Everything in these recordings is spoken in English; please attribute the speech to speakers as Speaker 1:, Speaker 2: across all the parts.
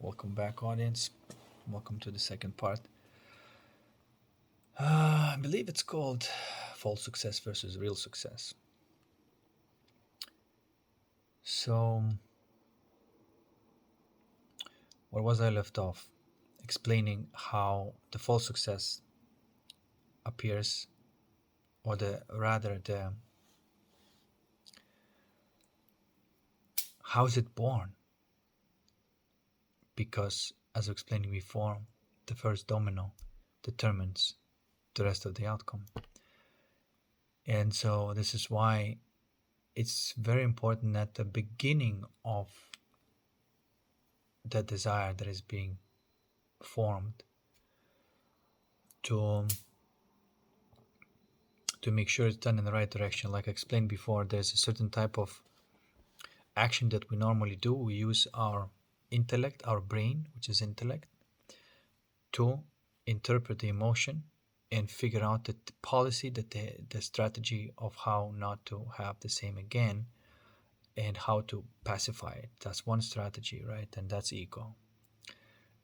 Speaker 1: Welcome back, audience. Welcome to the second part. I believe it's called false success versus real success. So, where was I left off? Explaining how the false success appears, or the how is it born? Because, as I explained before, the first domino determines the rest of the outcome. And so, this is why it's very important at the beginning of the desire that is being formed to make sure it's done in the right direction. Like I explained before, there's a certain type of action that we normally do. We use our intellect, our brain, which is intellect, to interpret the emotion and figure out the policy, the strategy of how not to have the same again and how to pacify it. That's one strategy, right? And that's ego.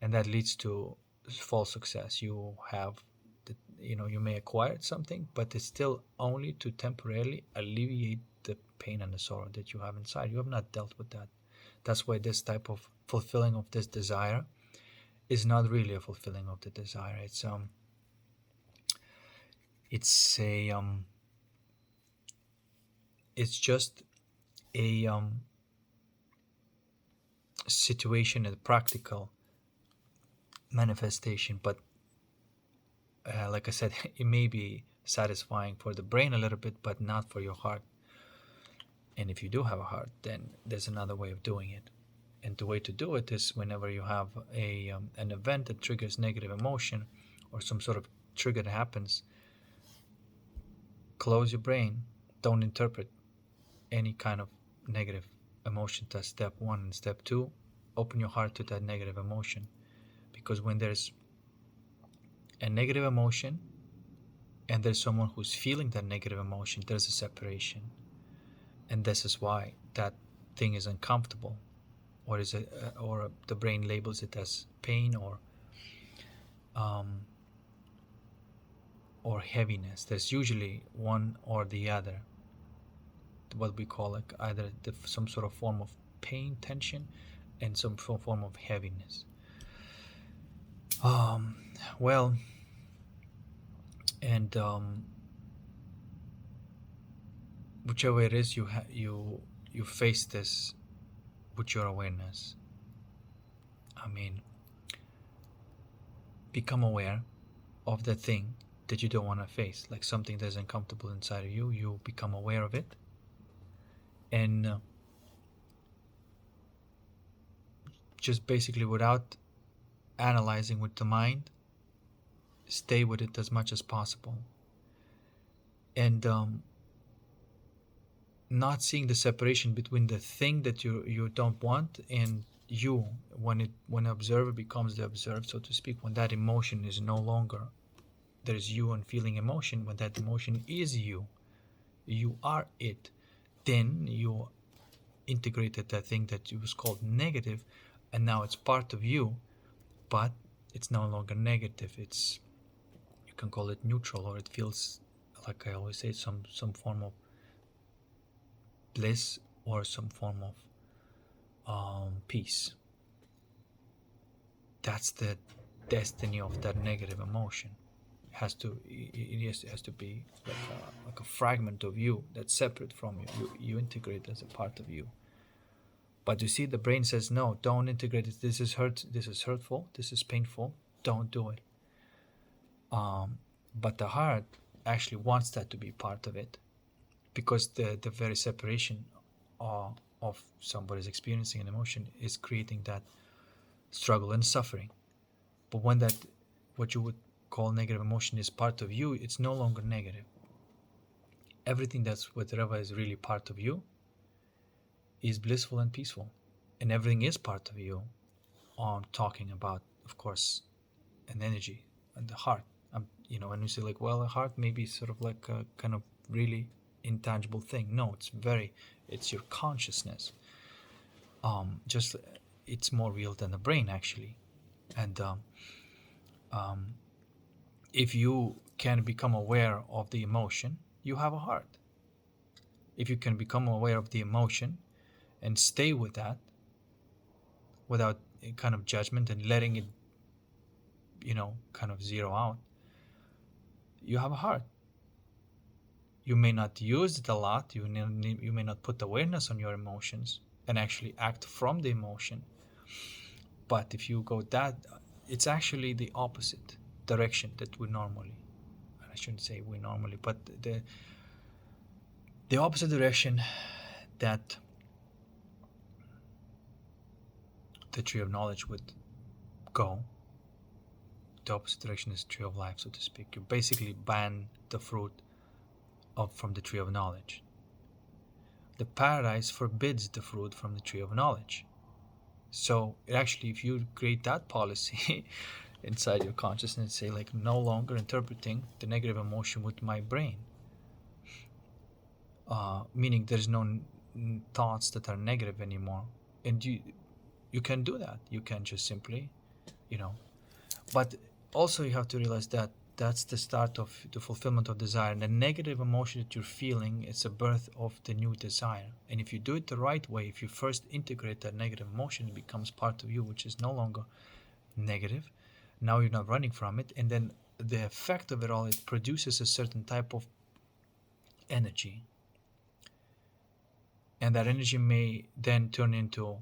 Speaker 1: And that leads to false success. You have you may acquire something, but it's still only to temporarily alleviate the pain and the sorrow that you have inside. You have not dealt with that. That's why this type of fulfilling of this desire is not really a fulfilling of the desire. It's just a situation, a practical manifestation, but like I said, it may be satisfying for the brain a little bit, but not for your heart. And if you do have a heart, then there's another way of doing it. And the way to do it is whenever you have an event that triggers negative emotion or some sort of trigger that happens, close your brain. Don't interpret any kind of negative emotion. That's step one. And step two, open your heart to that negative emotion. Because when there's a negative emotion and there's someone who's feeling that negative emotion, there's a separation. And this is why that thing is uncomfortable, or the brain labels it as pain or heaviness. There's usually one or the other, what we call like either some sort of form of pain, tension, and some form of heaviness. Whichever it is, you face this with your awareness. I mean, become aware of the thing that you don't want to face, like something that's uncomfortable inside of you. You become aware of it, and just basically without analyzing with the mind, stay with it as much as possible, and not seeing the separation between the thing that you don't want and you. When observer becomes the observed, so to speak, when that emotion is no longer, there's you and feeling emotion, when that emotion is you are it, then you integrated that thing that was called negative, and now it's part of you, but it's no longer negative. It's, you can call it neutral, or it feels, like I always say, some form of bliss or some form of peace. That's the destiny of that negative emotion. It has to be like a fragment of you that's separate from you. You integrate as a part of you. But you see, the brain says, no, don't integrate it. This is hurtful, this is painful, don't do it. But the heart actually wants that to be part of it, because the very separation of somebody's experiencing an emotion is creating that struggle and suffering. But when that, what you would call negative emotion, is part of you, it's no longer negative. Everything that's whatever is really part of you is blissful and peaceful, and everything is part of you. I'm talking about, of course, an energy and the heart. When we say like, well, a heart may be sort of like a kind of really intangible thing. No, it's your consciousness. it's more real than the brain actually. And if you can become aware of the emotion, you have a heart. If you can become aware of the emotion and stay with that without a kind of judgment and letting it, kind of zero out, you have a heart. You may not use it a lot. You may not put awareness on your emotions and actually act from the emotion. But if you go that, it's actually the opposite direction that we normally, I shouldn't say we normally, but the opposite direction that the tree of knowledge would go. The opposite direction is tree of life, so to speak. You basically ban the fruit from the tree of knowledge. The paradise forbids the fruit from the tree of knowledge. So actually, if you create that policy inside your consciousness, say like no longer interpreting the negative emotion with my brain, meaning there's no thoughts that are negative anymore, and you can do that. You can just simply, but also you have to realize that that's the start of the fulfillment of desire. And the negative emotion that you're feeling is a birth of the new desire. And if you do it the right way, if you first integrate that negative emotion, it becomes part of you, which is no longer negative. Now you're not running from it. And then the effect of it all, it produces a certain type of energy. And that energy may then turn into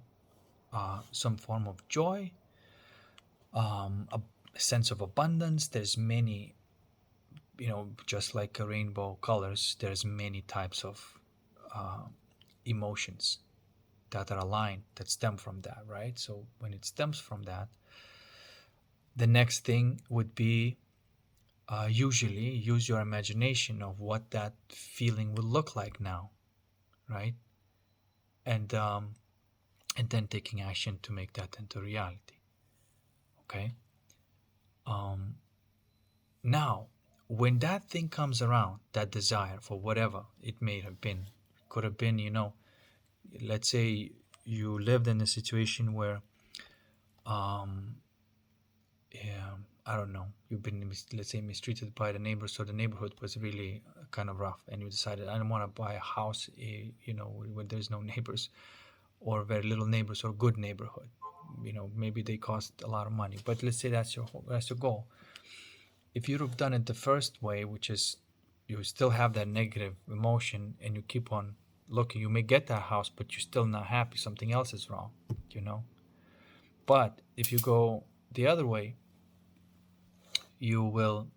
Speaker 1: some form of joy, a sense of abundance. There's many, just like rainbow colors, there's many types of emotions that are aligned, that stem from that, right? So when it stems from that, the next thing would be usually use your imagination of what that feeling will look like now, right? And then taking action to make that into reality. Okay. Now, when that thing comes around, that desire for whatever it may have been, could have been, let's say you lived in a situation where, I don't know, you've been, let's say, mistreated by the neighbors, so the neighborhood was really kind of rough, and you decided, I don't want to buy a house, where there's no neighbors, or very little neighbors, or good neighborhood. Maybe they cost a lot of money, but let's say that's your goal. If you'd have done it the first way, which is you still have that negative emotion and you keep on looking, you may get that house, but you're still not happy. Something else is wrong, But if you go the other way, you will,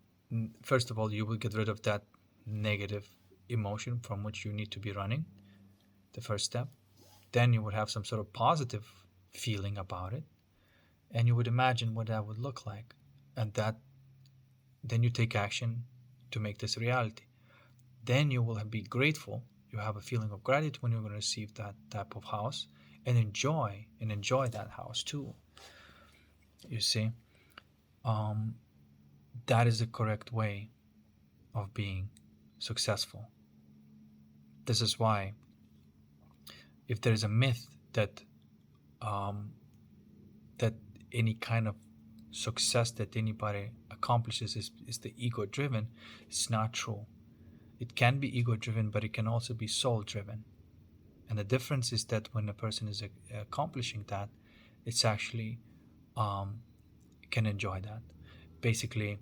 Speaker 1: first of all, you will get rid of that negative emotion from which you need to be running, the first step. Then you would have some sort of positive feeling about it, and you would imagine what that would look like. And then you take action to make this a reality. Then you will be grateful. You have a feeling of gratitude when you're going to receive that type of house, and enjoy that house too. You see, that is the correct way of being successful. This is why, if there is a myth that that any kind of success that anybody accomplishes is the ego driven, it's not true. It can be ego driven, but it can also be soul driven. And the difference is that when a person is accomplishing that, it's actually can enjoy that. Basically,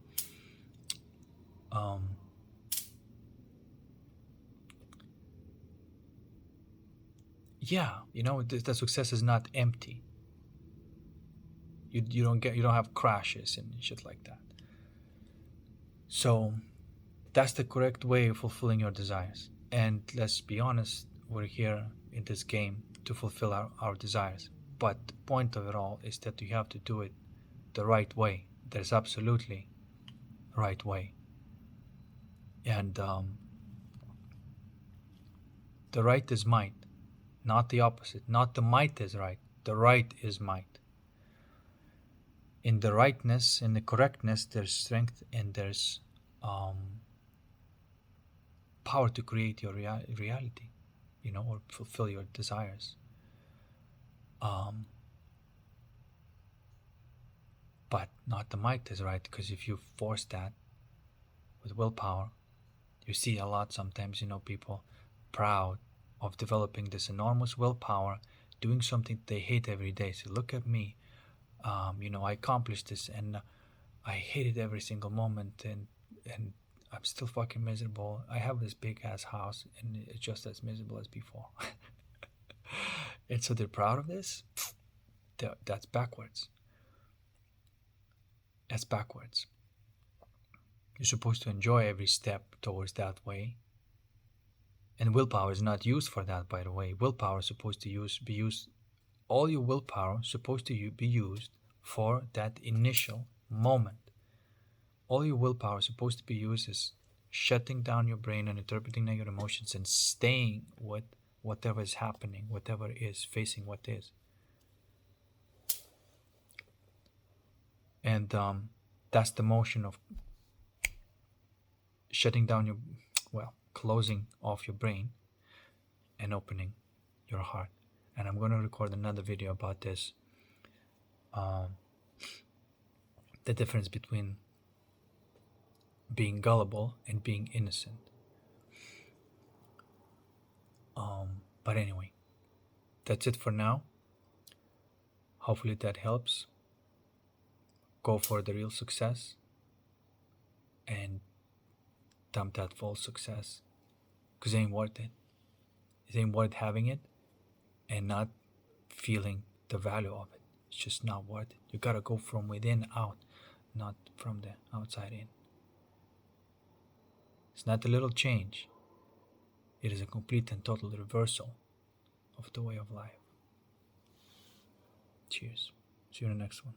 Speaker 1: the success is not empty. You don't have crashes and shit like that. So that's the correct way of fulfilling your desires. And let's be honest, we're here in this game to fulfill our desires. But the point of it all is that you have to do it the right way. There's absolutely right way. And the right is might, not the opposite. Not the might is right. The right is might. In the rightness, in the correctness, there's strength, and there's power to create your reality, or fulfill your desires. but not the might test, right? Because if you force that with willpower, you see a lot sometimes, people proud of developing this enormous willpower, doing something they hate every day. So look at me, I accomplished this, and I hate it every single moment, and I'm still fucking miserable. I have this big ass house, and it's just as miserable as before. And so they're proud of this. That's backwards. That's backwards. You're supposed to enjoy every step towards that way. And willpower is not used for that, by the way. Willpower is supposed to be used. All your willpower is supposed to be used for that initial moment. All your willpower is supposed to be used is shutting down your brain and interpreting negative emotions and staying with whatever is happening, whatever is, facing what is. And that's the motion of shutting down closing off your brain and opening your heart. And I'm going to record another video about this, the difference between being gullible and being innocent. But anyway, that's it for now. Hopefully that helps. Go for the real success and dump that false success, because it ain't worth it. It ain't worth having it and not feeling the value of it. It's just not worth it. You gotta go from within out, not from the outside in. It's not a little change. It is a complete and total reversal of the way of life. Cheers. See you in the next one.